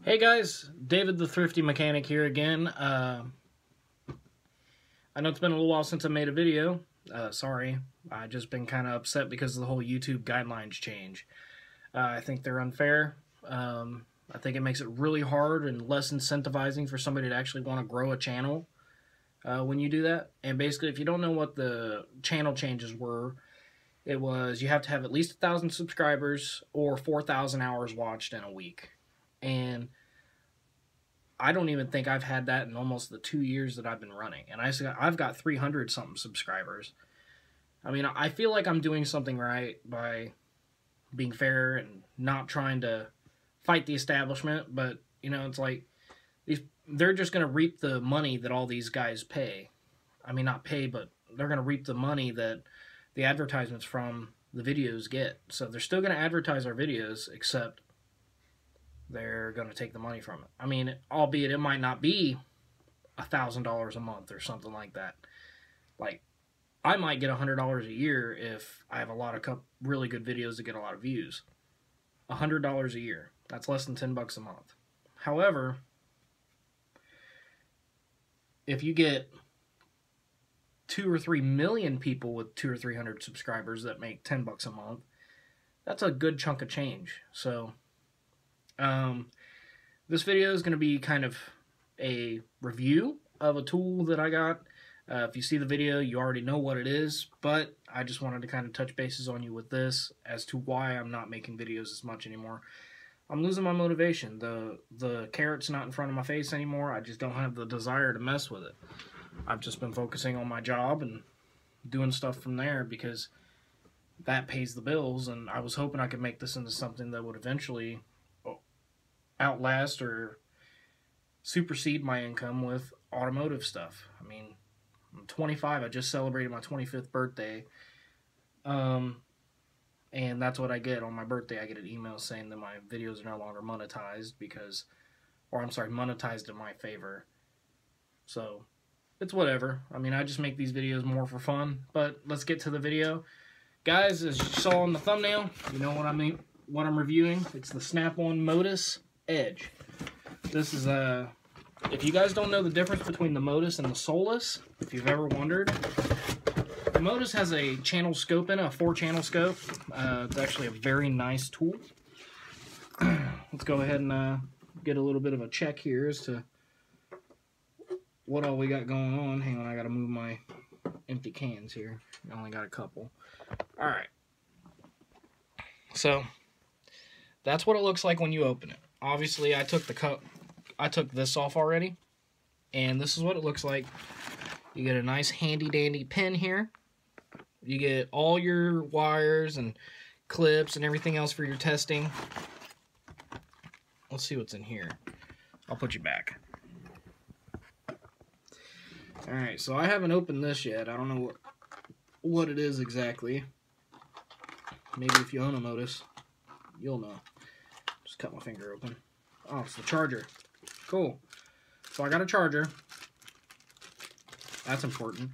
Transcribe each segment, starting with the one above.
Hey guys, David the Thrifty Mechanic here again. I know it's been a little while since I made a video. Sorry, I've just been kind of upset because of the whole YouTube guidelines change. I think they're unfair. I think it makes it really hard and less incentivizing for somebody to actually want to grow a channel when you do that. And basically, if you don't know what the channel changes were, it was you have to have at least 1,000 subscribers or 4,000 hours watched in a week. And I don't even think I've had that in almost the 2 years that I've been running. And I've got 300 something subscribers. I mean, I feel like I'm doing something right by being fair and not trying to fight the establishment. But, you know, it's like they're just going to reap the money that all these guys pay. I mean, not pay, but they're going to reap the money that the advertisements from the videos get. So they're still going to advertise our videos, except they're going to take the money from it. I mean, albeit it might not be $1,000 a month or something like that. Like, I might get $100 a year if I have a lot of really good videos that get a lot of views. $100 a year. That's less than $10 a month. However, if you get 2 or 3 million people with 200 or 300 subscribers that make $10 a month, that's a good chunk of change. So this video is going to be kind of a review of a tool that I got. If you see the video, you already know what it is, but I just wanted to kind of touch bases on you with this as to why I'm not making videos as much anymore. I'm losing my motivation. The carrot's not in front of my face anymore. I just don't have the desire to mess with it. I've just been focusing on my job and doing stuff from there because that pays the bills, and I was hoping I could make this into something that would eventually outlast or supersede my income with automotive stuff. I mean, I'm 25. I just celebrated my 25th birthday. And that's what I get on my birthday. I get an email saying that my videos are no longer monetized because, or I'm sorry, monetized in my favor. So, it's whatever. I mean, I just make these videos more for fun. But let's get to the video. Guys, as you saw in the thumbnail, you know what I mean, what I'm reviewing. It's the Snap-on Modus Edge. This is if you guys don't know the difference between the Modus and the Solus, if you've ever wondered, the Modus has a channel scope in it, a 4-channel scope. It's actually a very nice tool. Let's go ahead and get a little bit of a check here as to what all we got going on. Hang on, I gotta move my empty cans here. I only got a couple. Alright. So that's what it looks like when you open it. Obviously, I took this off already, and this is what it looks like. You get a nice handy-dandy pin here. You get all your wires and clips and everything else for your testing. Let's see what's in here. I'll put you back. Alright, so I haven't opened this yet. I don't know what it is exactly. Maybe if you own a Modus, you'll know. Just cut my finger open. Oh, it's the charger. Cool. So I got a charger. That's important.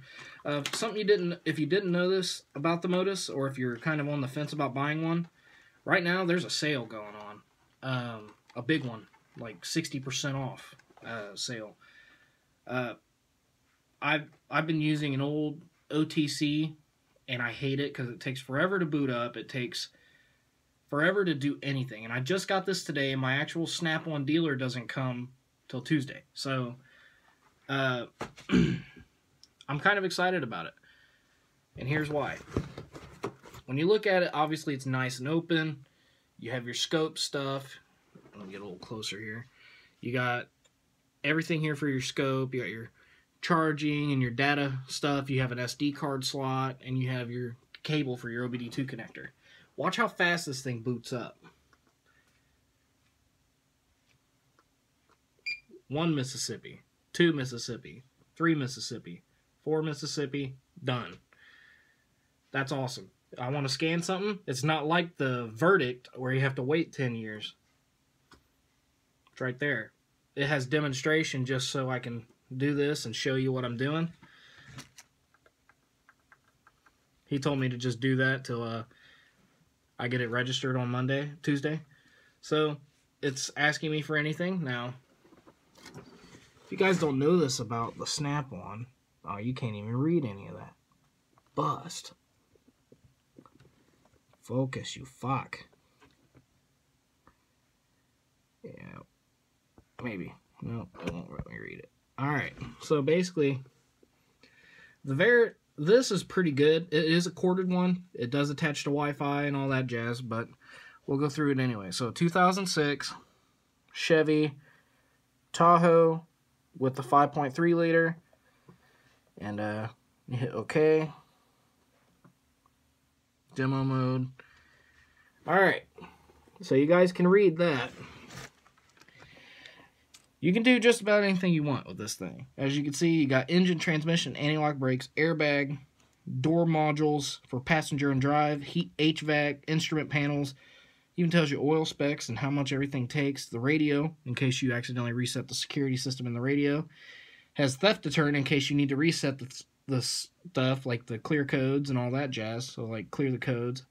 Something if you didn't know this about the Modus, or if you're kind of on the fence about buying one, right now there's a sale going on. A big one, like 60% off sale. I've been using an old OTC, and I hate it because it takes forever to boot up. It takes forever to do anything. And I just got this today, and my actual Snap-on dealer doesn't come till Tuesday. So I'm kind of excited about it. And here's why. When you look at it, obviously it's nice and open. You have your scope stuff. Let me get a little closer here. You got everything here for your scope. You got your charging and your data stuff. You have an SD card slot, and you have your cable for your OBD2 connector. Watch how fast this thing boots up. 1 Mississippi, 2 Mississippi, 3 Mississippi, 4 Mississippi, done. That's awesome. I want to scan something. It's not like the Verdict where you have to wait 10 years. It's right there. It has demonstration just so I can do this and show you what I'm doing. He told me to just do that till I get it registered on Tuesday. So it's asking me for anything. Now, if you guys don't know this about the Snap-on, oh, you can't even read any of that. Bust. Focus, you fuck. Yeah, maybe. No, it won't let me read it. Alright, so basically, this is pretty good. It is a corded one. It does attach to Wi-Fi and all that jazz, but we'll go through it anyway. So 2006 Chevy Tahoe with the 5.3 liter, and you hit OK. Demo mode. Alright, so you guys can read that. You can do just about anything you want with this thing. As you can see, you got engine, transmission, anti-lock brakes, airbag, door modules for passenger and drive, heat, HVAC, instrument panels. Even tells you oil specs and how much everything takes. The radio, in case you accidentally reset the security system in the radio. Has theft deterrent in case you need to reset the stuff, like the clear codes and all that jazz. So, like, clear the codes.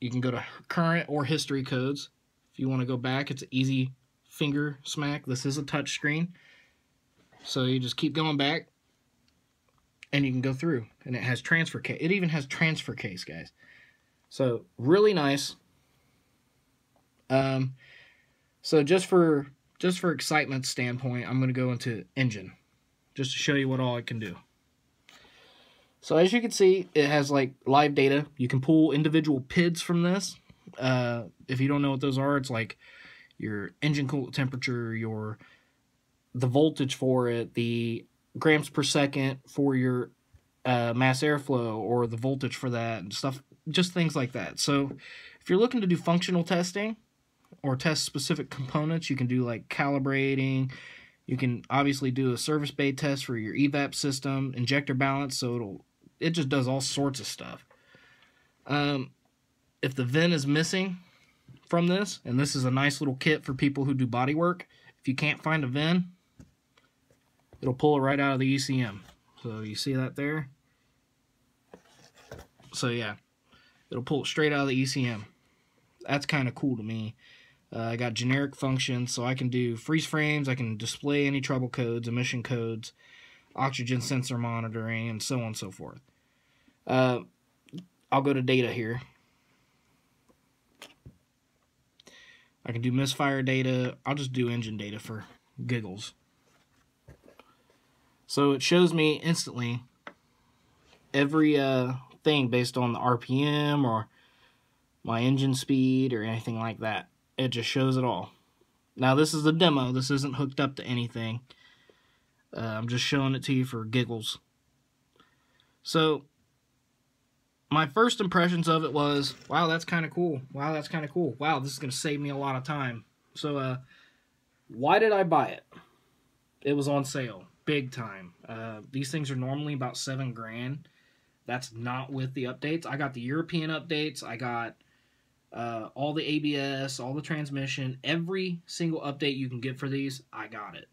You can go to current or history codes. If you want to go back, it's an easy finger smack. This is a touch screen, so you just keep going back and you can go through, and it has transfer case. It even has transfer case, guys. So really nice. So just for excitement standpoint, I'm going to go into engine just to show you what all it can do. So as you can see, it has like live data. You can pull individual PIDs from this. If you don't know what those are, it's like your engine coolant temperature, the voltage for it, the grams per second for your mass airflow, or the voltage for that, and stuff, just things like that. So if you're looking to do functional testing or test specific components, you can do like calibrating. You can obviously do a service bay test for your evap system, injector balance, so it just does all sorts of stuff. If the VIN is missing from this, and this is a nice little kit for people who do body work, if you can't find a VIN, it'll pull it right out of the ECM. So you see that there? So yeah, it'll pull it straight out of the ECM. That's kind of cool to me. I got generic functions, so I can do freeze frames, I can display any trouble codes, emission codes, oxygen sensor monitoring, and so on and so forth. I'll go to data here. I can do misfire data. I'll just do engine data for giggles. So it shows me instantly every thing based on the RPM or my engine speed or anything like that. It just shows it all. Now this is the demo. This isn't hooked up to anything. I'm just showing it to you for giggles. So my first impressions of it was, wow, that's kind of cool. Wow, that's kind of cool. Wow, this is going to save me a lot of time. So why did I buy it? It was on sale. Big time. These things are normally about $7 grand. That's not with the updates. I got the European updates. I got all the ABS, all the transmission, every single update you can get for these, I got it.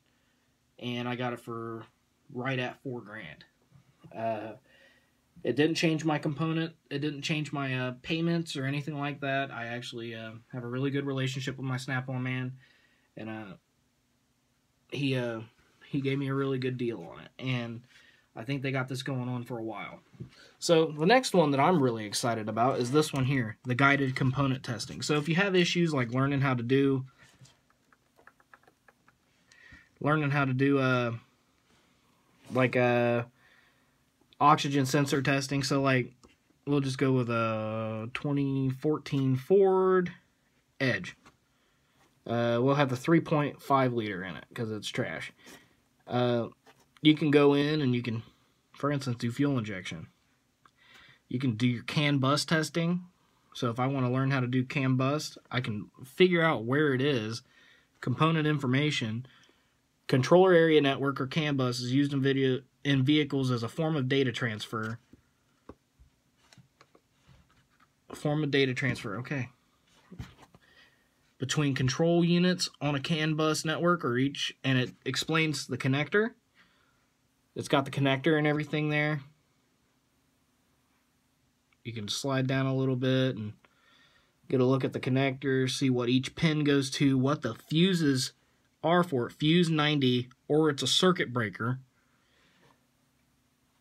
And I got it for right at $4 grand. It didn't change my component. It didn't change my payments or anything like that. I actually have a really good relationship with my Snap-on man, and he gave me a really good deal on it. And I think they got this going on for a while. So the next one that I'm really excited about is this one here, the guided component testing. So if you have issues like learning how to do oxygen sensor testing. So like we'll just go with a 2014 Ford Edge. We'll have the 3.5 liter in it because it's trash. You can go in and you can, for instance, do fuel injection. You can do your CAN bus testing. So if I want to learn how to do CAN bus, I can figure out where it is, component information. Controller area network, or CAN bus, is used in vehicles as a form of data transfer. A form of data transfer, okay. Between control units on a CAN bus network, or each, and it explains the connector. It's got the connector and everything there. You can slide down a little bit and Get a look at the connectors, see what each pin goes to, what the fuses are for it. Fuse 90, or it's a circuit breaker.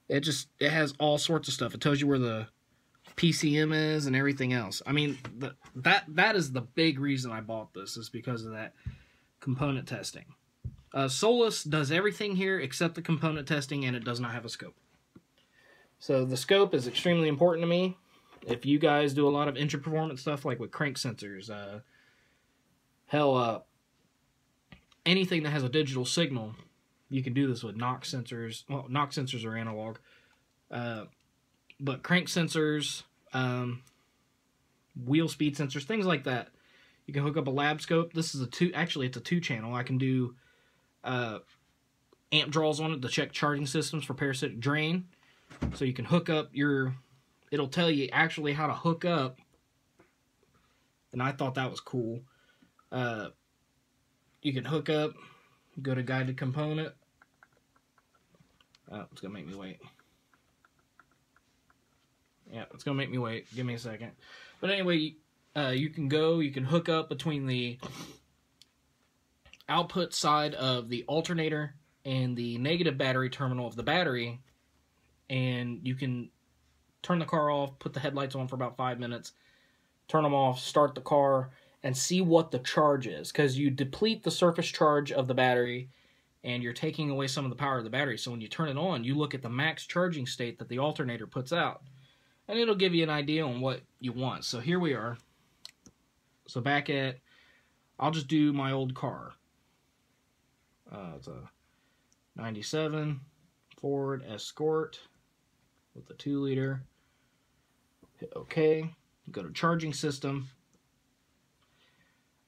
It has all sorts of stuff. It tells you where the PCM is and everything else. I mean, that is the big reason I bought this, is because of that component testing. Solus does everything here except the component testing, and it does not have a scope. So the scope is extremely important to me. If you guys do a lot of engine performance stuff, like with crank sensors, anything that has a digital signal, you can do this with knock sensors. Well, knock sensors are analog, but crank sensors, wheel speed sensors, things like that. You can hook up a lab scope. This is actually it's a 2-channel. I can do amp draws on it to check charging systems for parasitic drain. So you can hook up it'll tell you actually how to hook up, and I thought that was cool. You can hook up, go to guided component. Oh, it's going to make me wait. Yeah, it's going to make me wait. Give me a second. But anyway, you can hook up between the output side of the alternator and the negative battery terminal of the battery, and you can turn the car off, put the headlights on for about 5 minutes, turn them off, start the car, and see what the charge is, because you deplete the surface charge of the battery and you're taking away some of the power of the battery. So when you turn it on, you look at the max charging state that the alternator puts out, and it'll give you an idea on what you want. So here we are. So I'll just do my old car. It's a 97 Ford Escort with a 2-liter. Hit OK. Go to charging system.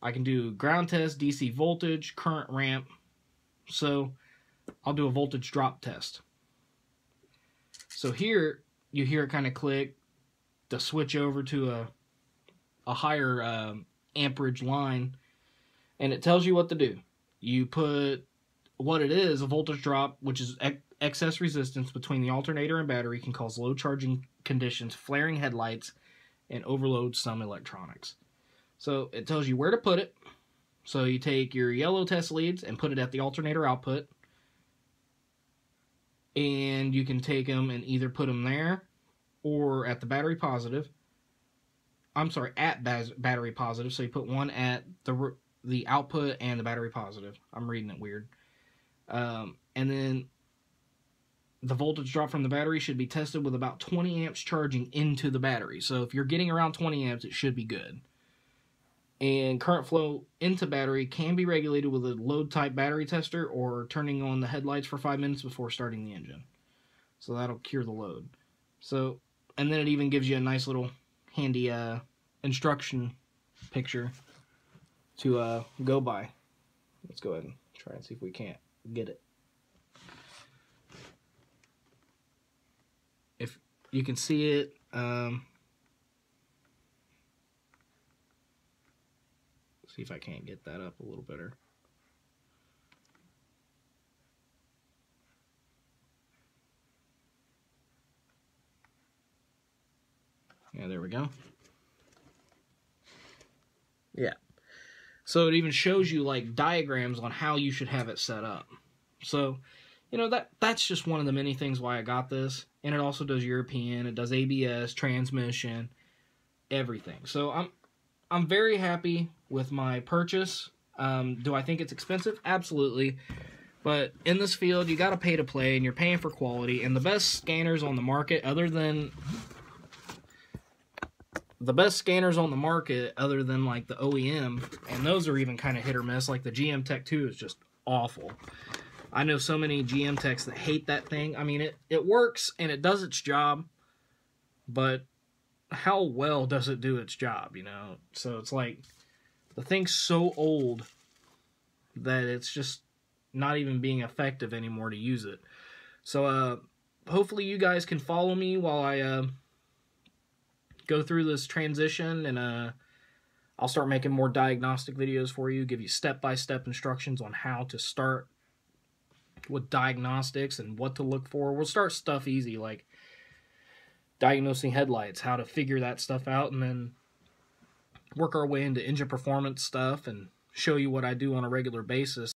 I can do ground test, DC voltage, current ramp. So I'll do a voltage drop test. So here you hear it kind of click to switch over to a higher amperage line, and it tells you what to do. You put what it is, a voltage drop, which is excess resistance between the alternator and battery, can cause low charging conditions, flaring headlights, and overload some electronics. So it tells you where to put it. So you take your yellow test leads and put it at the alternator output, and you can take them and either put them there or at the battery positive. I'm sorry, at battery positive. So you put one at the output and the battery positive. I'm reading it weird. And then the voltage drop from the battery should be tested with about 20 amps charging into the battery. So if you're getting around 20 amps, it should be good. And current flow into battery can be regulated with a load type battery tester or turning on the headlights for 5 minutes before starting the engine. So that'll cure the load. So, and then it even gives you a nice little handy instruction picture to go by. Let's go ahead and try and see if we can't get it. If you can see it, see if I can't get that up a little better. Yeah, there we go. Yeah. So it even shows you like diagrams on how you should have it set up. So, you know, that's just one of the many things why I got this. And it also does European, it does ABS, transmission, everything. So I'm very happy with my purchase. Do I think it's expensive? Absolutely. But in this field, you got to pay to play, and you're paying for quality. And the best scanners on the market, other than like the OEM, and those are even kind of hit or miss. Like the GM Tech 2 is just awful. I know so many GM Techs that hate that thing. I mean, it works and it does its job, but how well does it do its job, you know? So it's like the thing's so old that it's just not even being effective anymore to use it. So hopefully you guys can follow me while I go through this transition, and I'll start making more diagnostic videos for you, give you step-by-step instructions on how to start with diagnostics and what to look for. We'll start stuff easy, like diagnosing headlights, how to figure that stuff out, and then work our way into engine performance stuff and show you what I do on a regular basis.